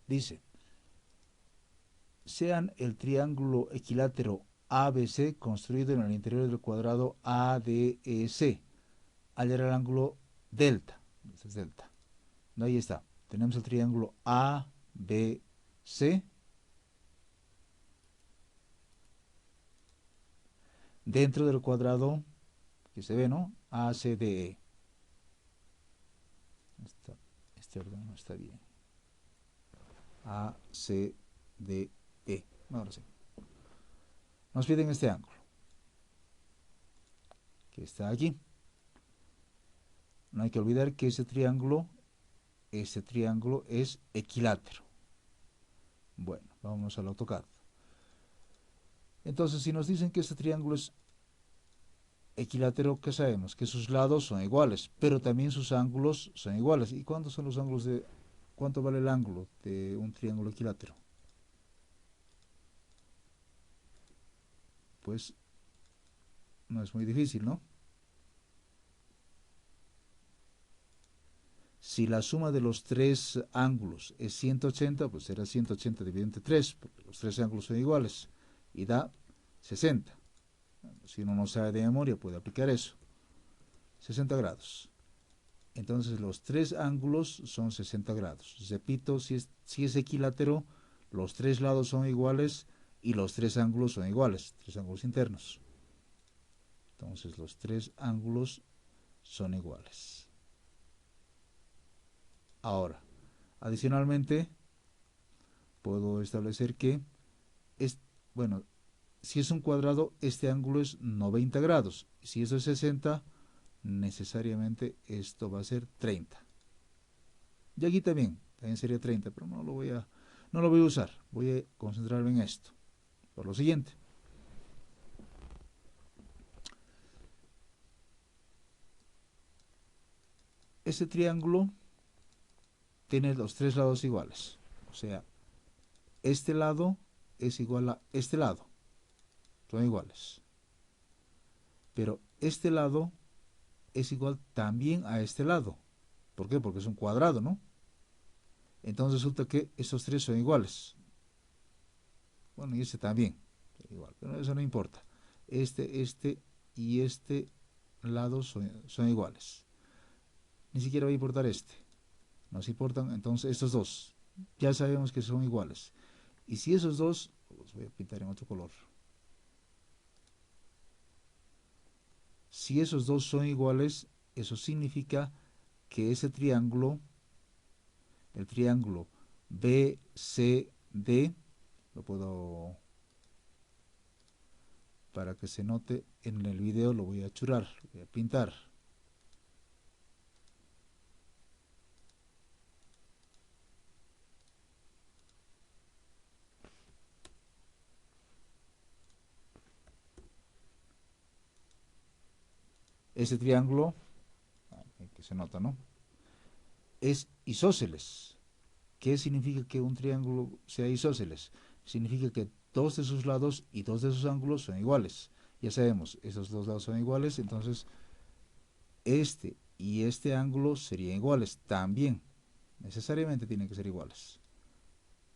Dice, sean el triángulo equilátero ABC construido en el interior del cuadrado ADEC. Hallar el ángulo delta. Este es delta. Ahí está. Tenemos el triángulo ABC dentro del cuadrado que se ve, ¿no? ACDE. Este orden no está bien. ACDE. Ahora sí. Nos piden este ángulo que está aquí. No hay que olvidar que ese triángulo es equilátero. Bueno, vamos al AutoCAD. Entonces, si nos dicen que este triángulo es equilátero, ¿qué sabemos? Que sus lados son iguales, pero también sus ángulos son iguales. ¿Y cuántos son los ángulos de... cuánto vale el ángulo de un triángulo equilátero? Pues no es muy difícil, ¿no? Si la suma de los tres ángulos es 180, pues será 180 dividido entre 3, porque los tres ángulos son iguales, y da 60. Si uno no sabe de memoria, puede aplicar eso. 60 grados. Entonces los tres ángulos son 60 grados. Repito, si es equilátero, los tres lados son iguales y los tres ángulos son iguales, tres ángulos internos. Entonces los tres ángulos son iguales. Ahora, adicionalmente, puedo establecer que, bueno, si es un cuadrado, este ángulo es 90 grados. Si eso es 60, necesariamente esto va a ser 30. Y aquí también sería 30, pero no lo voy a usar. Voy a concentrarme en esto. Por lo siguiente. Este triángulo tiene los tres lados iguales. O sea, este lado es igual a este lado. Son iguales. Pero este lado es igual también a este lado. ¿Por qué? Porque es un cuadrado, ¿no? Entonces resulta que estos tres son iguales. Bueno, y este también. Igual, pero eso no importa. Este y este lado son iguales. Ni siquiera va a importar este. Nos importan entonces estos dos. Ya sabemos que son iguales. Y si esos dos, los voy a pintar en otro color. Si esos dos son iguales, eso significa que ese triángulo, el triángulo BCD, lo puedo, para que se note en el video, lo voy a churar, lo voy a pintar. Ese triángulo, que se nota, ¿no? Es isósceles. ¿Qué significa que un triángulo sea isósceles? Significa que dos de sus lados y dos de sus ángulos son iguales. Ya sabemos, esos dos lados son iguales, entonces este y este ángulo serían iguales también. Necesariamente tienen que ser iguales.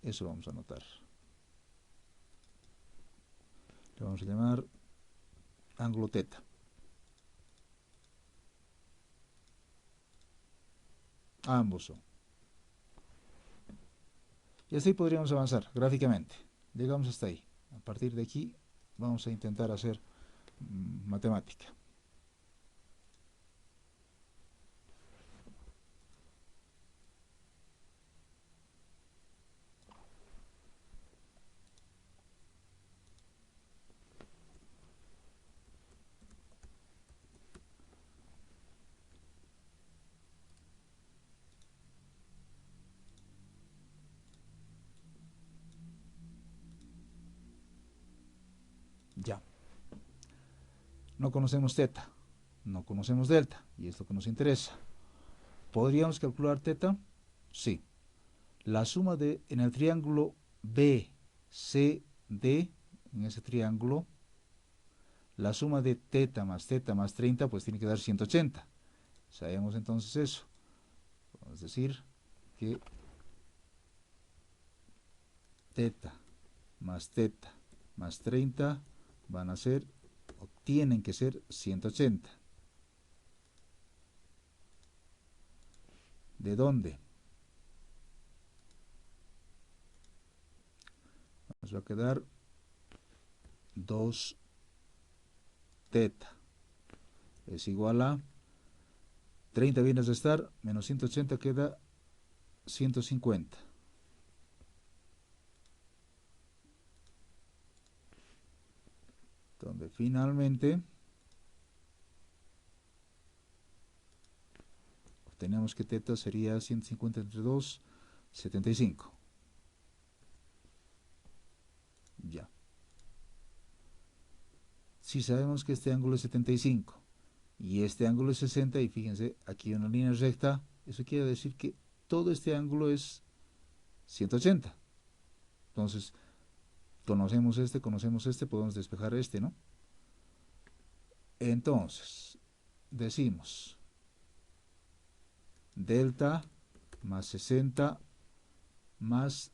Eso vamos a anotar. Le vamos a llamar ángulo teta. Ambos son. Y así podríamos avanzar gráficamente. Llegamos hasta ahí. A partir de aquí vamos a intentar hacer matemática. Ya. No conocemos teta, no conocemos delta, y es lo que nos interesa. ¿Podríamos calcular teta? Sí. La suma en el triángulo BCD, en ese triángulo, la suma de teta más 30, pues tiene que dar 180. Sabemos entonces eso. Podemos decir que teta más 30 van a ser, o tienen que ser, 180. ¿De dónde? Nos va a quedar 2 teta es igual a 30 viene a restar, menos 180 queda 150. Donde finalmente obtenemos que teta sería 150 entre 2, 75. Ya. Si sabemos que este ángulo es 75 y este ángulo es 60, y fíjense, aquí hay una línea recta, eso quiere decir que todo este ángulo es 180. Entonces, conocemos este, podemos despejar este, ¿no? Entonces, decimos delta más 60 más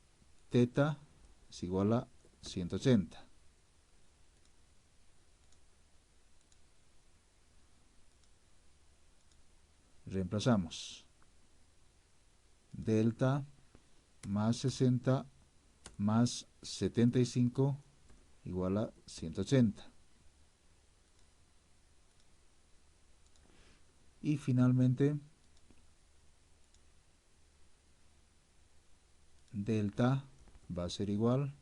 teta es igual a 180. Reemplazamos delta más 60 más 75 igual a 180. Y finalmente delta va a ser igual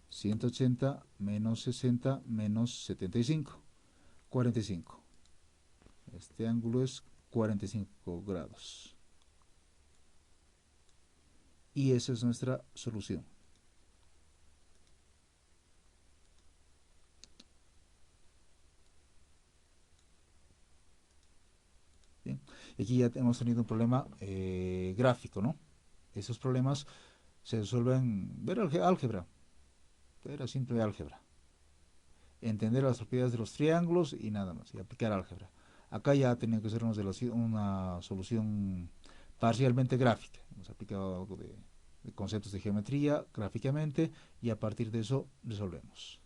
180 menos 60 menos 75, 45. Este ángulo es 45 grados. Y esa es nuestra solución. Bien. Aquí ya hemos tenido un problema gráfico, ¿no? Esos problemas se resuelven, ver álgebra, ver simple álgebra. Entender las propiedades de los triángulos y nada más, y aplicar álgebra. Acá ya tenía que ser una solución parcialmente gráfica. Hemos aplicado algo de conceptos de geometría gráficamente y a partir de eso resolvemos.